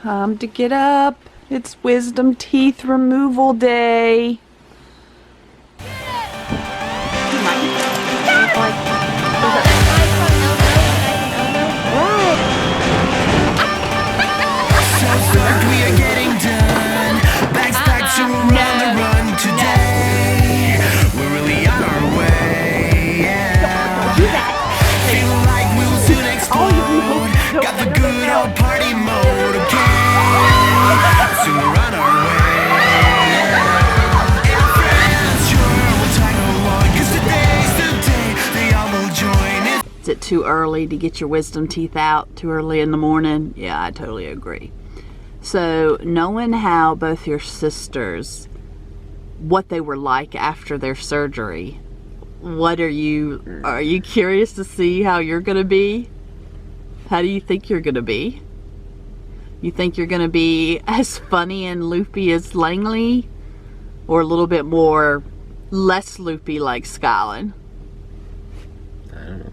Time to get up. It's wisdom teeth removal day. We are getting done. Bags packed, so we're on the run today. We're really on our way. Yeah. Feel like we will soon explode. Got the good old party mode. Okay. So we're on our way. And friends, sure we'll tag along. 'Cause today's the day they all will join. Is it too early to get your wisdom teeth out? Too early in the morning? Yeah, I totally agree. So, knowing how both your sisters, what they were like after their surgery, are you curious to see how you're gonna be? How do you think you're gonna be? You think you're gonna be as funny and loopy as Langley? Or a little bit more, less loopy like Skylan? I don't know.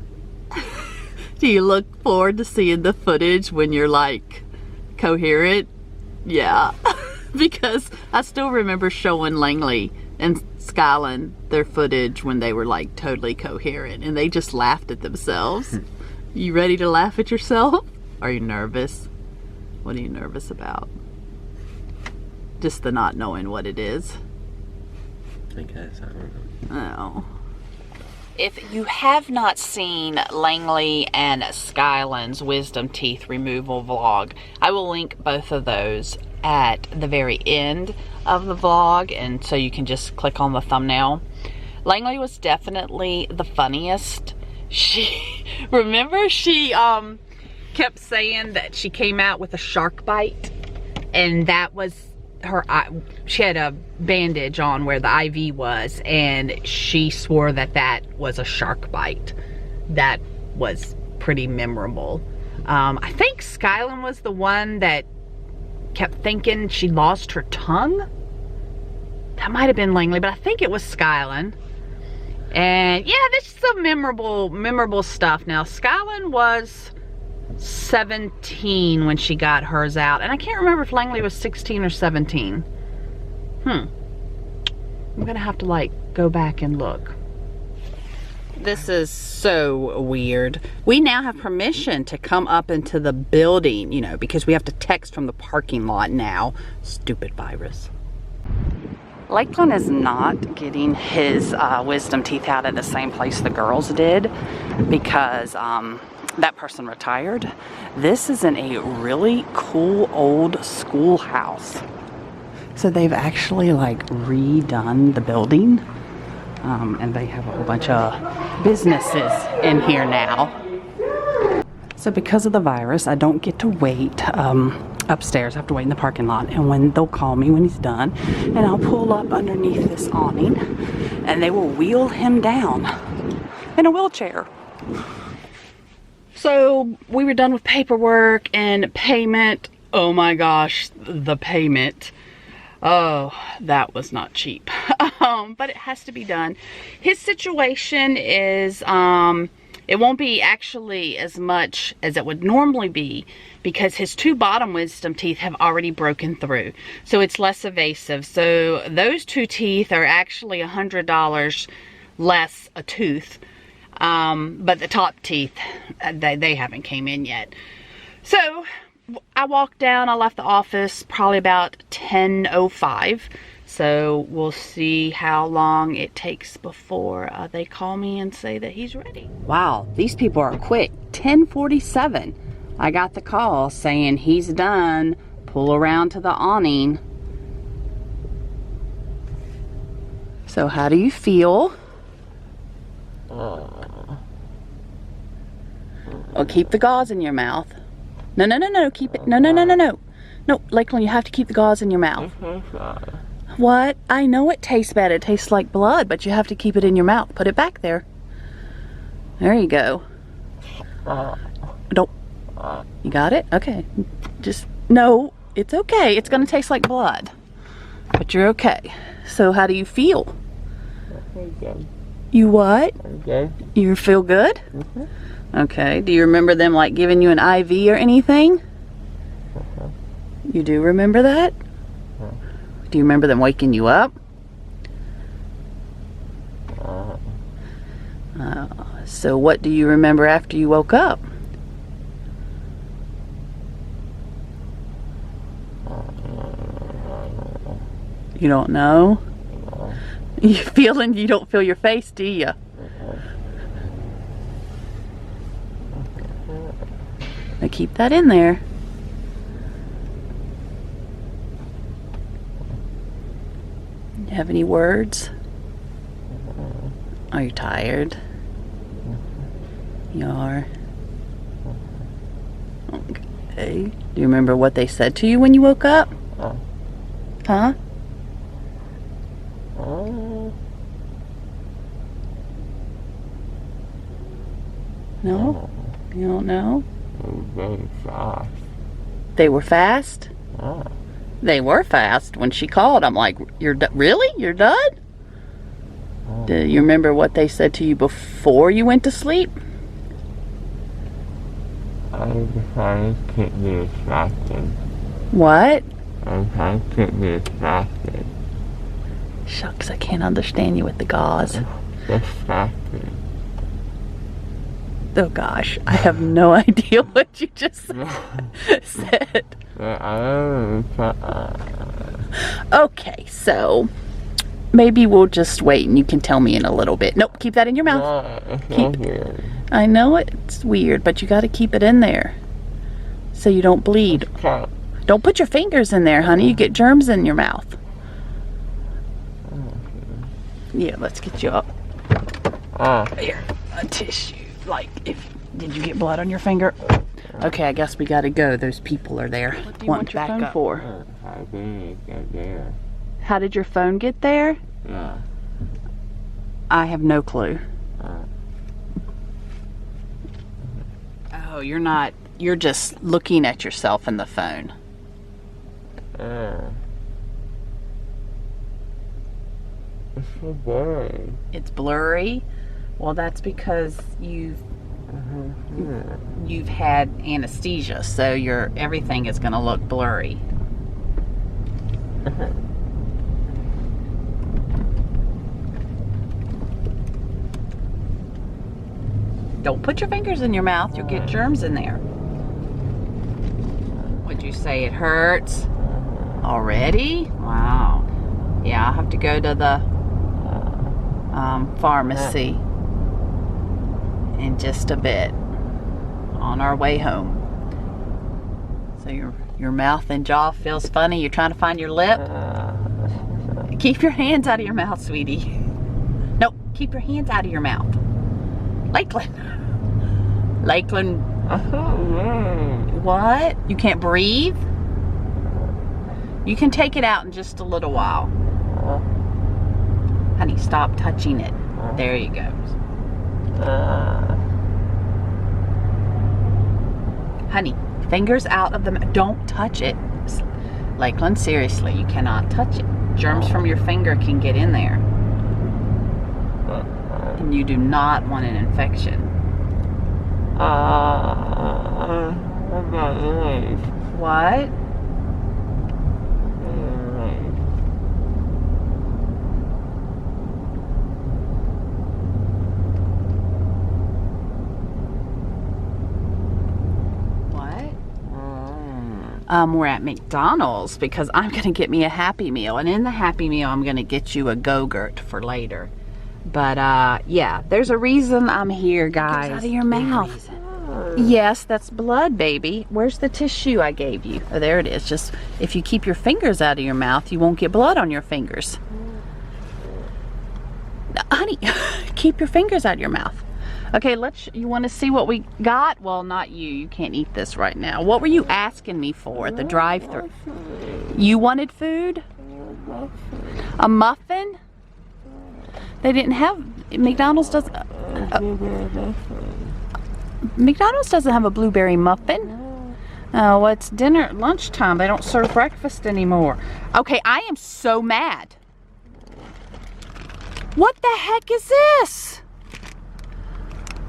Do you look forward to seeing the footage when you're like coherent? Yeah, because I still remember showing Langley and Skylan their footage when they were like totally coherent and they just laughed at themselves. You ready to laugh at yourself? Are you nervous? What are you nervous about? Just the not knowing what it is. I guess, I don't know. Oh. If you have not seen Langley and Skylan's wisdom teeth removal vlog, I will link both of those at the very end of the vlog, and so you can just click on the thumbnail. Langley was definitely the funniest. Remember she kept saying that she came out with a shark bite, and that was her eye. She had a bandage on where the IV was, and she swore that that was a shark bite. That was pretty memorable. I think Skylan was the one that kept thinking she lost her tongue. That might have been Langley, but I think it was Skylan. And yeah, this is some memorable stuff. Now, Skylan was 17 when she got hers out, and I can't remember if Langley was 16 or 17. I'm gonna have to like go back and look. This is so weird. We now have permission to come up into the building, you know, because we have to text from the parking lot now. Stupid virus. Lakelyn is not getting his wisdom teeth out at the same place the girls did because that person retired. This is in a really cool old schoolhouse. So they've actually like redone the building, and they have a whole bunch of businesses in here now. So because of the virus, I don't get to wait upstairs. I have to wait in the parking lot, and when they'll call me when he's done, and I'll pull up underneath this awning, and they will wheel him down in a wheelchair. So we were done with paperwork and payment. Oh my gosh, the payment. Oh, that was not cheap. But it has to be done. His situation is, it won't be actually as much as it would normally be because his two bottom wisdom teeth have already broken through. So it's less evasive. So those two teeth are actually $100 less a tooth. But the top teeth, they haven't came in yet. So I walked down, I left the office probably about 10:05. So we'll see how long it takes before they call me and say that he's ready. Wow, these people are quick. 10:47. I got the call saying he's done. Pull around to the awning. So how do you feel? Oh, keep the gauze in your mouth. No, no, no, no, keep it. No, no, no, no, no. No, Lakelyn, you have to keep the gauze in your mouth. What? I know it tastes bad. It tastes like blood, but you have to keep it in your mouth. Put it back there. There you go. Don't. You got it? Okay. Just, no, it's okay. It's gonna taste like blood. But you're okay. So how do you feel? Good. You what? Good. You feel good? Okay. Do you remember them like giving you an IV or anything? You do remember that? Do you remember them waking you up? So what do you remember after you woke up? You don't know? You don't feel your face, do you? Now keep that in there. You have any words? Are you tired? You are? Okay. Do you remember what they said to you when you woke up? Huh? No? You don't know? Very fast. They were fast? They were fast. When she called, I'm like, really? You're done? Do you remember what they said to you before you went to sleep? I decided to keep me distracted. What? I decided to keep me distracted. Shucks, I can't understand you with the gauze. Distracted. Oh gosh, I have no idea what you just said. Okay, so maybe we'll just wait and you can tell me in a little bit. Nope, keep that in your mouth. I know it's weird, but you got to keep it in there so you don't bleed. Don't put your fingers in there, honey. You get germs in your mouth. Yeah, let's get you up. Here, a tissue. Like, did you get blood on your finger? Okay, I guess we gotta go. Those people are there. What do you want your phone for? How did it get there? How did your phone get there? Yeah. I have no clue. Oh, you're just looking at yourself in the phone. It's so blurry. It's blurry? Well, that's because you've had anesthesia, so everything is going to look blurry. Don't put your fingers in your mouth. You'll get germs in there. Would you say it hurts? Already? Wow. Yeah, I'll have to go to the pharmacy in just a bit on our way home. So your mouth and jaw feels funny. You're trying to find your lip. Keep your hands out of your mouth, sweetie. Nope, keep your hands out of your mouth. Lakelyn. What? You can't breathe? You can take it out in just a little while. Honey, stop touching it. There you go. Honey, fingers out of the mouth. Don't touch it. Lakelyn, seriously, you cannot touch it. Germs from your finger can get in there. And you do not want an infection. What? We're at McDonald's because I'm going to get me a Happy Meal. And in the Happy Meal, I'm going to get you a Go-Gurt for later. But, yeah, there's a reason I'm here, guys. Get out of your mouth. Yes, that's blood, baby. Where's the tissue I gave you? Oh, there it is. Just, if you keep your fingers out of your mouth, you won't get blood on your fingers. Now, honey, keep your fingers out of your mouth. Okay, you want to see what we got? Well, not you. You can't eat this right now. What were you asking me for at the drive-thru? You wanted food? A muffin? They didn't have, McDonald's doesn't have a blueberry muffin. Oh, well, it's lunchtime. They don't serve breakfast anymore. Okay, I am so mad. What the heck is this?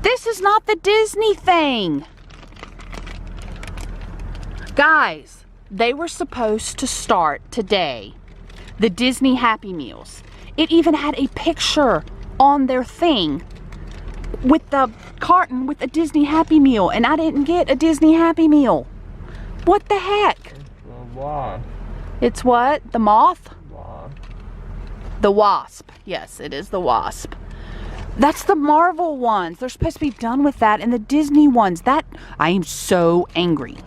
This is not the Disney thing. Guys, they were supposed to start today the Disney Happy Meals. It even had a picture on their thing with the carton with a Disney Happy Meal, and I didn't get a Disney Happy Meal. What the heck? It's what? The moth? The wasp. Yes, it is the wasp. That's the Marvel ones. They're supposed to be done with that, and the Disney ones. I am so angry.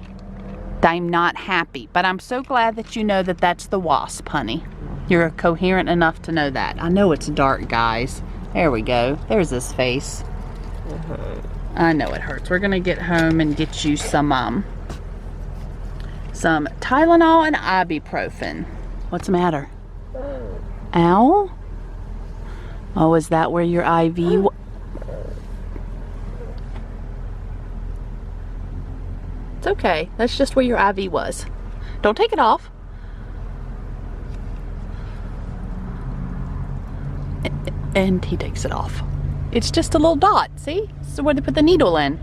I'm not happy, but I'm so glad that you know that that's the wasp, honey. You're coherent enough to know that. I know it's dark, guys. There we go. There's his face. I know it hurts. We're gonna get home and get you some Tylenol and ibuprofen. What's the matter? Ow? Oh, is that where your IV? It's okay. That's just where your IV was. Don't take it off. And he takes it off. It's just a little dot, see? So where to put the needle in.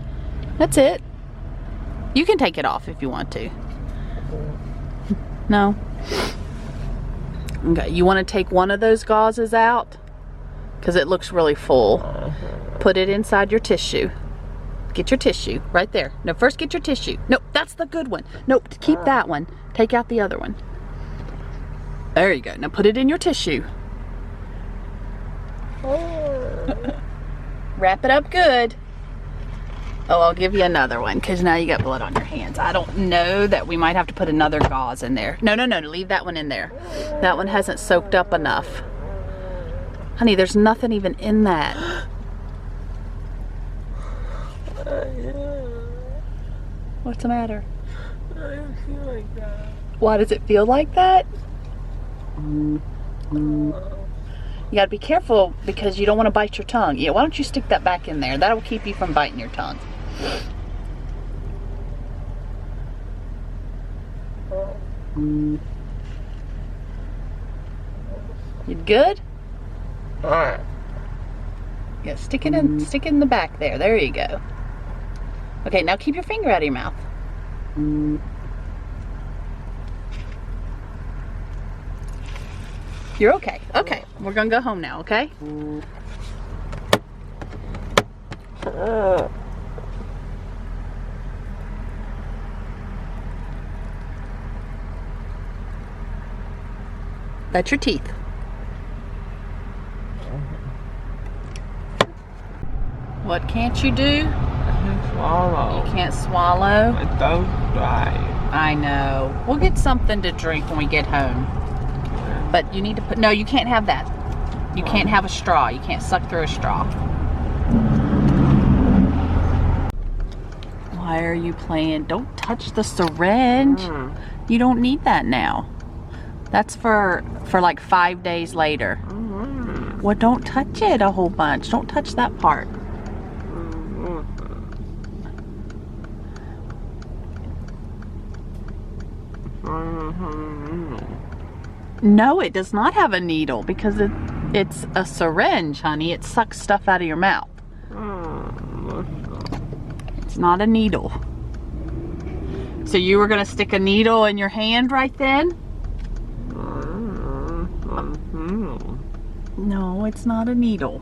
That's it. You can take it off if you want to. No? Okay, you want to take one of those gauzes out? Because it looks really full. Put it inside your tissue. Get your tissue right there. No, first get your tissue. Nope, that's the good one. Nope, keep that one. Take out the other one. There you go. Now put it in your tissue. Wrap it up good. Oh, I'll give you another one because now you got blood on your hands. I don't know that we might have to put another gauze in there. No, leave that one in there. That one hasn't soaked up enough. Honey, there's nothing even in that. What's the matter? I don't feel like that. Why does it feel like that? You gotta be careful because you don't want to bite your tongue. Yeah, why don't you stick that back in there? That'll keep you from biting your tongue. You good? Alright. Yeah, stick it in the back there. There you go. Okay, now keep your finger out of your mouth. You're okay. Okay, we're gonna go home now, okay? That's your teeth. What can't you do? I can swallow. You can't swallow? My throat's dry. I know. We'll get something to drink when we get home. But you need to put, no, you can't have that. You can't have a straw. You can't suck through a straw. Why are you playing? Don't touch the syringe. You don't need that now. That's for like 5 days later. Well, don't touch it a whole bunch. Don't touch that part. No, it does not have a needle because it's a syringe, honey. It sucks stuff out of your mouth. It's not a needle. So you were going to stick a needle in your hand right then? No, it's not a needle.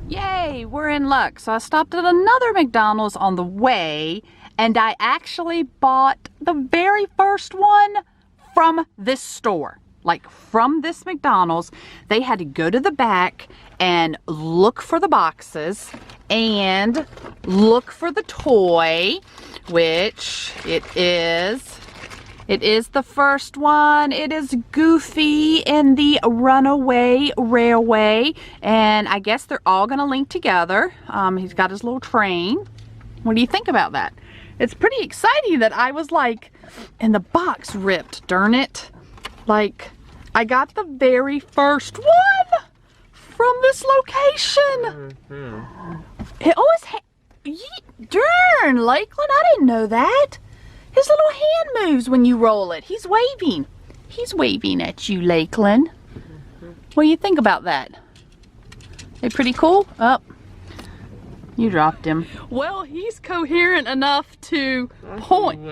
Yay, we're in luck. So I stopped at another McDonald's on the way, and I actually bought the very first one from this store. Like from this McDonald's. They had to go to the back and look for the boxes and look for the toy, which it is the first one. It is Goofy and the Runaway Railway, and I guess they're all gonna link together. He's got his little train. What do you think about that? It's pretty exciting that I was like, and the box ripped, darn it. Like, I got the very first one from this location. It always darn, Lakelyn, I didn't know that. His little hand moves when you roll it. He's waving. He's waving at you, Lakelyn. What do you think about that? They pretty cool? Oh. You dropped him. Well, he's coherent enough to point.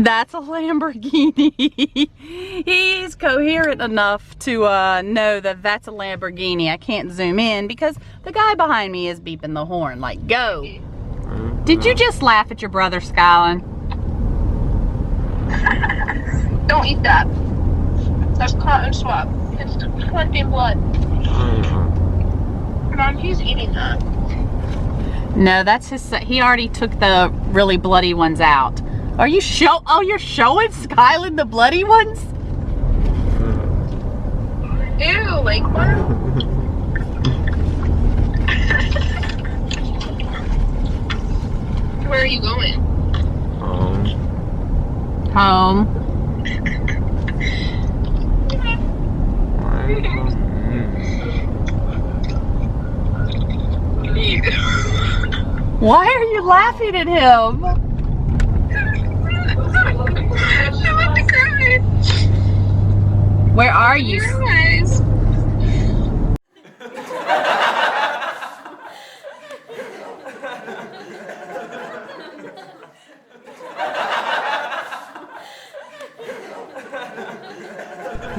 That's a Lamborghini. He's coherent enough to know that that's a Lamborghini. I can't zoom in because the guy behind me is beeping the horn like, go. Did you just laugh at your brother, Skylan? Don't eat that. That's cotton swab. It's collecting blood. Mom, he's eating that. No, that's his. He already took the really bloody ones out. Are you oh, you're showing Skylan the bloody ones? Ew, Lakelyn. Where are you going? Home. Why are you laughing at him? I'm about to cry. Where are you? Your eyes.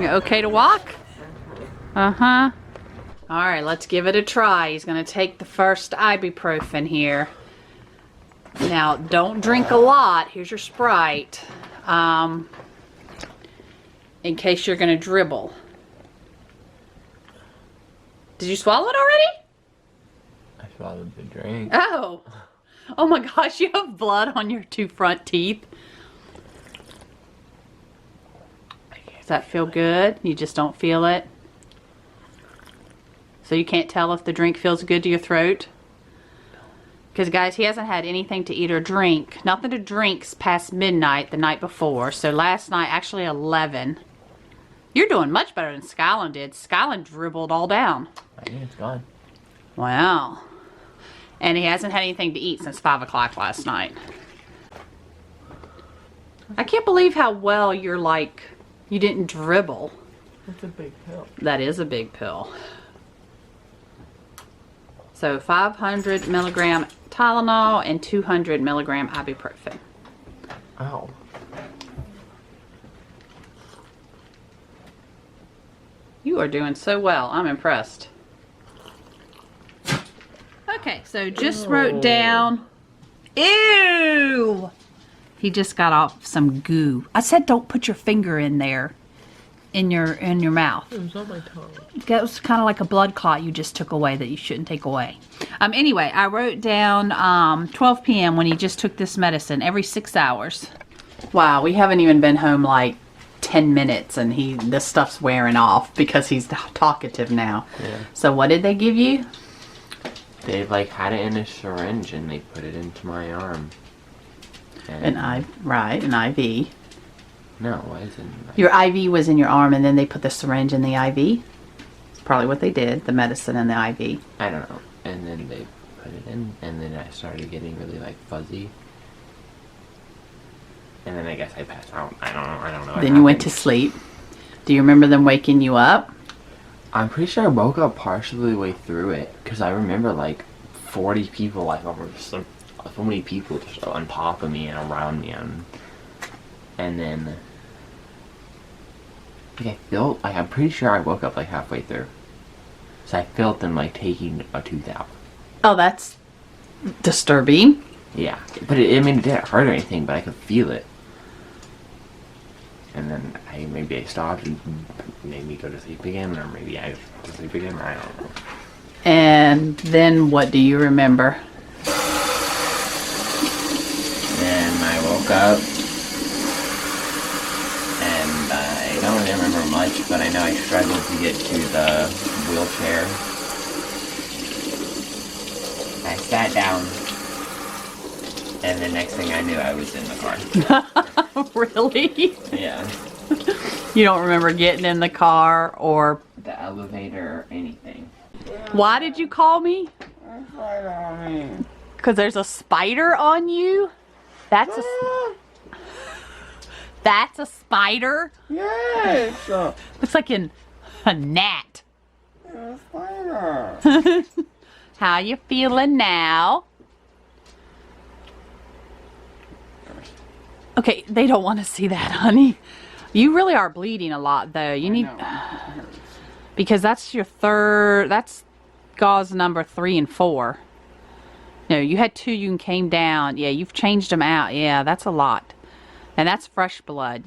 You okay to walk? Uh-huh. All right, let's give it a try. He's gonna take the first ibuprofen here. Now, don't drink a lot. Here's your Sprite. In case you're gonna dribble. Did you swallow it already? I swallowed the drink. Oh. Oh my gosh, you have blood on your two front teeth. Does that feel good? You just don't feel it? So you can't tell if the drink feels good to your throat? Because guys, he hasn't had anything to eat or drink. Nothing to drink past midnight the night before. So last night, actually 11. You're doing much better than Skylan did. Skylan dribbled all down. I think it's gone. Wow. And he hasn't had anything to eat since 5 o'clock last night. I can't believe how well you're like, you didn't dribble. That's a big pill. That is a big pill. So 500 milligram Tylenol and 200 milligram ibuprofen. Ow. You are doing so well. I'm impressed. Okay, so just wrote down. Ew! He just got off some goo. I said don't put your finger in there. In your mouth. It was on my tongue. That was kind of like a blood clot you just took away that you shouldn't take away. Anyway, I wrote down 12 p.m. when he just took this medicine every 6 hours. Wow, we haven't even been home like 10 minutes and this stuff's wearing off because he's talkative now. Yeah. So what did they give you? They like had it in a syringe and they put it into my arm. And An IV. No, why is it? Your IV was in your arm and then they put the syringe in the IV? It's probably what they did, the medicine and the IV. I don't know. And then they put it in, and then I started getting really like fuzzy. And then I guess I passed out. I don't know. Then you went to sleep. Do you remember them waking you up? I'm pretty sure I woke up partially the way through it, because I remember like 40 people, like over so many people just on top of me and around me, and then like I'm pretty sure I woke up like halfway through. So I felt them like taking a tooth out. Oh, that's disturbing. Yeah, but it didn't hurt or anything, but I could feel it. And then maybe I stopped and made me go to sleep again, or maybe I went to sleep again, I don't know. And then what do you remember? Then I woke up, and I don't really remember much, but I know I struggled to get to the wheelchair. I sat down, and the next thing I knew, I was in the car. Really? Yeah. You don't remember getting in the car or... The elevator or anything. Why did you call me? Because there's a spider on you? That's a spider? Yes! Looks like a gnat. A spider. How you feeling now? Okay, they don't want to see that, honey. You really are bleeding a lot, though. You need... Because that's your third... That's gauze number 3 and 4. No, you had 2, you came down. Yeah, you've changed them out. Yeah, that's a lot. And that's fresh blood.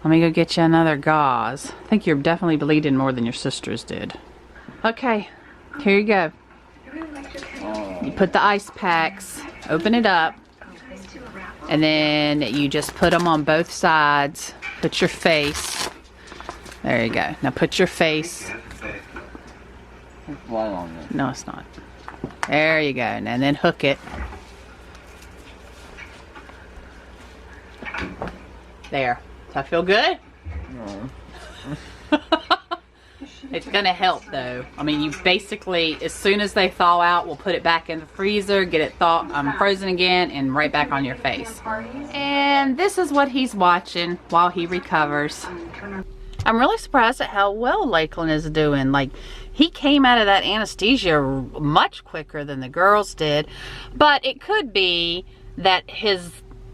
Let me go get you another gauze. I think you're definitely bleeding more than your sisters did. Okay, here you go. You put the ice packs, open it up, and then you just put them on both sides. Put your face. There you go. Now put your face. There's blood on it. No, it's not. There you go. And then hook it. There. Does that feel good? No. It's gonna help though. I mean, you basically, as soon as they thaw out, we'll put it back in the freezer, get it frozen again, and right back on your face. And this is what he's watching while he recovers. I'm really surprised at how well Lakelyn is doing. Like, he came out of that anesthesia much quicker than the girls did, but it could be that his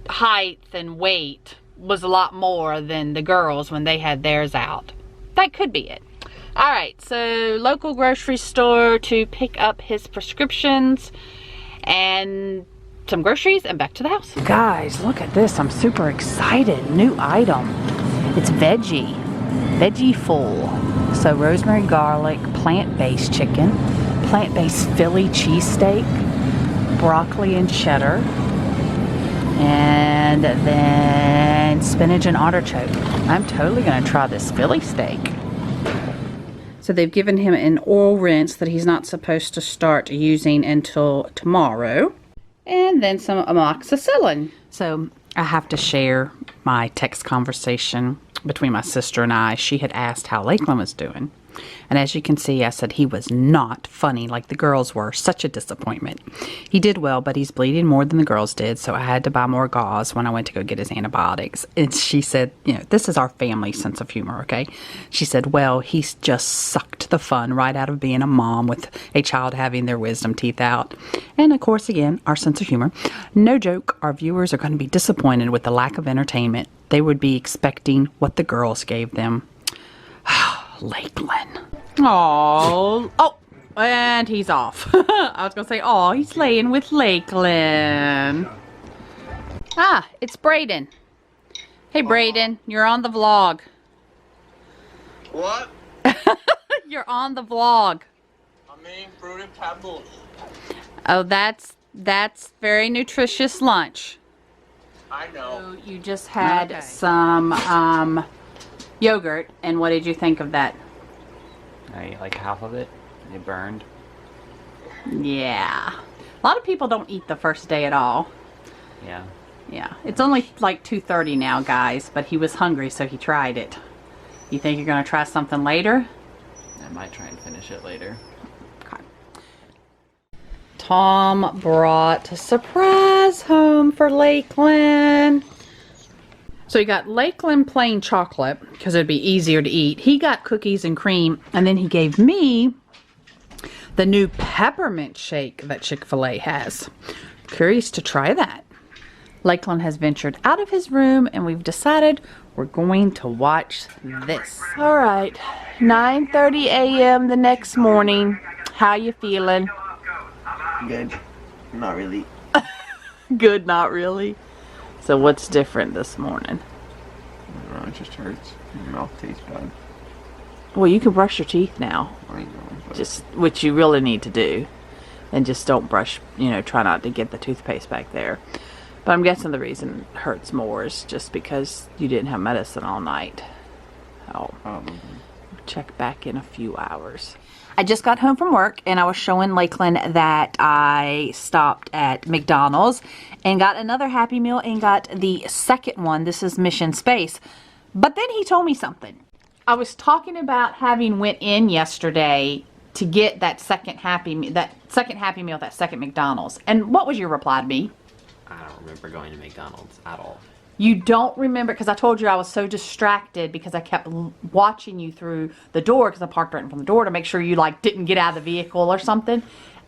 height and weight was a lot more than the girls when they had theirs out. That could be it. All right, so local grocery store to pick up his prescriptions and some groceries and back to the house. Guys, look at this. I'm super excited. New item. It's veggie full. So rosemary garlic, plant-based chicken, plant-based Philly cheesesteak, broccoli and cheddar, and then spinach and artichoke. I'm totally gonna try this Philly steak. So they've given him an oil rinse that he's not supposed to start using until tomorrow. And then some amoxicillin. So I have to share my text conversation between my sister and I. She had asked how Lakelyn was doing. And as you can see, I said he was not funny like the girls were. Such a disappointment. He did well, but he's bleeding more than the girls did, so I had to buy more gauze when I went to go get his antibiotics. And she said, you know, this is our family sense of humor, okay? She said, well, he's just sucked the fun right out of being a mom with a child having their wisdom teeth out. And of course, again, our sense of humor. No joke, our viewers are going to be disappointed with the lack of entertainment. They would be expecting what the girls gave them. Lakelyn. Oh, and he's off. I was gonna say, oh, he's laying with Lakelyn. Ah, it's Brayden. Hey, Brayden, you're on the vlog. What? You're on the vlog. I'm eating fruity pebbles. Oh, that's very nutritious lunch. I know. So you just had some yogurt, and what did you think of that? I ate like half of it. It burned. Yeah. A lot of people don't eat the first day at all. Yeah. Yeah. It's only like 2:30 now, guys, but he was hungry, so he tried it. You think you're going to try something later? I might try and finish it later. Okay. Tom brought a surprise home for Lakelyn. So he got Lakelyn plain chocolate because it'd be easier to eat. He got cookies and cream, and then he gave me the new peppermint shake that Chick-fil-A has. Curious to try that. Lakelyn has ventured out of his room, and we've decided we're going to watch this. All right, 9:30 a.m. the next morning. How you feeling? Good. Not really. Good, not really. So what's different this morning? I don't know, it just hurts. My mouth tastes bad. Well, you can brush your teeth now. I know. But Just, which you really need to do. And just don't brush, you know, try not to get the toothpaste back there. But I'm guessing the reason it hurts more is just because you didn't have medicine all night. I'll check back in a few hours. I just got home from work, and I was showing Lakelyn that I stopped at McDonald's and got another Happy Meal and got the second one. This is Mission Space. But then he told me something. I was talking about having went in yesterday to get that second Happy Meal, that second McDonald's. And what was your reply to me? I don't remember going to McDonald's at all. You don't remember, because I told you I was so distracted because I kept watching you through the door, because I parked right in front of the door to make sure you like didn't get out of the vehicle or something.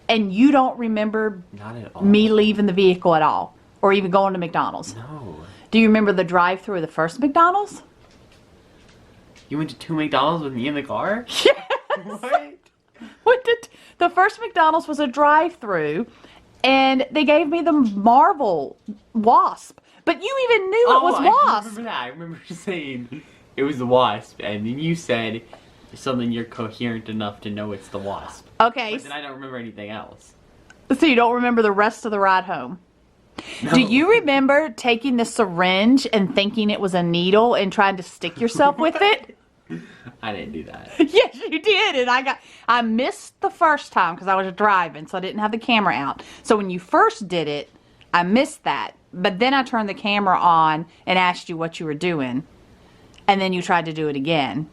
And you don't remember Not at all. me leaving the vehicle at all, or even going to McDonald's. No. Do you remember the drive-through of the first McDonald's? You went to 2 McDonald's with me in the car? Yes. What? What did the first McDonald's was a drive-through, and they gave me the Marvel Wasp. But you even knew it was I Wasp. remember that. I remember saying it was the Wasp, and then you said something you're coherent enough to know it's the Wasp. Okay. But then I don't remember anything else. So you don't remember the rest of the ride home? No. Do you remember taking the syringe and thinking it was a needle and trying to stick yourself with it? I didn't do that. Yes, you did. And I missed the first time because I was driving, so I didn't have the camera out. So when you first did it, I missed that. But then I turned the camera on and asked you what you were doing. And then you tried to do it again.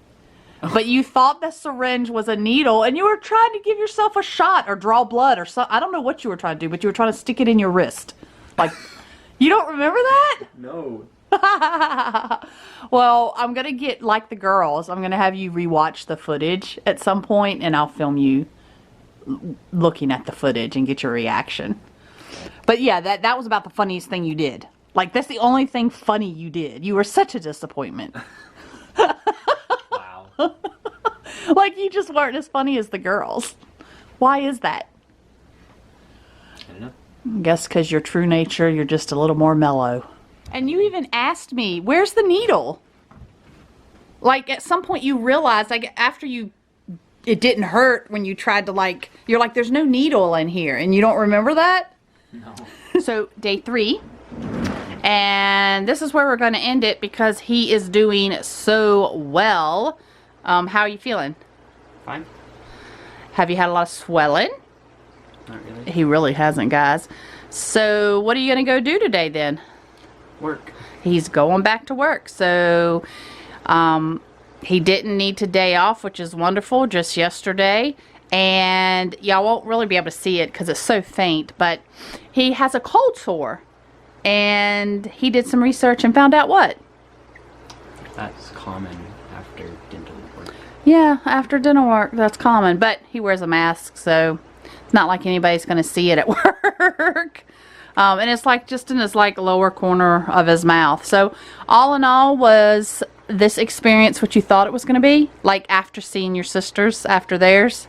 But you thought the syringe was a needle, and you were trying to give yourself a shot or draw blood or something. I don't know what you were trying to do, but you were trying to stick it in your wrist. Like, you don't remember that? No. Well, I'm going to get, like the girls, I'm going to have you rewatch the footage at some point, and I'll film you looking at the footage and get your reaction. But yeah, that was about the funniest thing you did. Like, that's the only thing funny you did. You were such a disappointment. Wow. Like, you just weren't as funny as the girls. Why is that? I don't know. I guess because your true nature, you're just a little more mellow. And you even asked me, where's the needle? Like, at some point you realized, like, after it didn't hurt when you tried to, like, you're like, there's no needle in here. And you don't remember that? No. So, day 3. And this is where we're going to end it because he is doing so well. How are you feeling? Fine. Have you had a lot of swelling? Not really. He really hasn't, guys. So, what are you going to go do today then? Work. He's going back to work. So, he didn't need today off, which is wonderful, just yesterday. And y'all won't really be able to see it because it's so faint, but he has a cold sore. And he did some research and found out what? That's common after dental work. Yeah, after dental work, that's common. But he wears a mask, so it's not like anybody's going to see it at work. And it's like just in his like lower corner of his mouth. So all in all, was this experience what you thought it was going to be? Like after seeing your sisters, after theirs?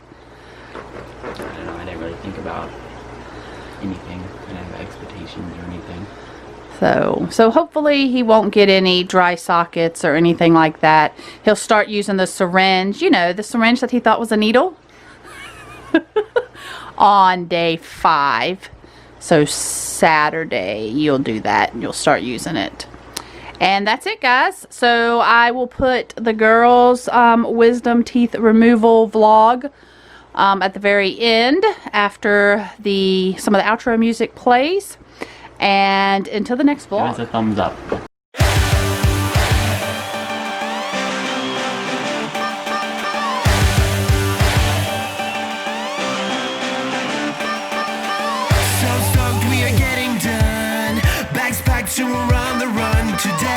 I don't know. I didn't really think about anything. I didn't have expectations or anything. So hopefully he won't get any dry sockets or anything like that. He'll start using the syringe, you know, the syringe that he thought was a needle, on day 5. So Saturday you'll do that. You'll start using it. And that's it, guys. So I will put the girls' wisdom teeth removal vlog at the very end after some of the outro music plays. And until the next Give us vlog. a thumbs up. So stoked we are getting done. Bags packed, so we're on the run today.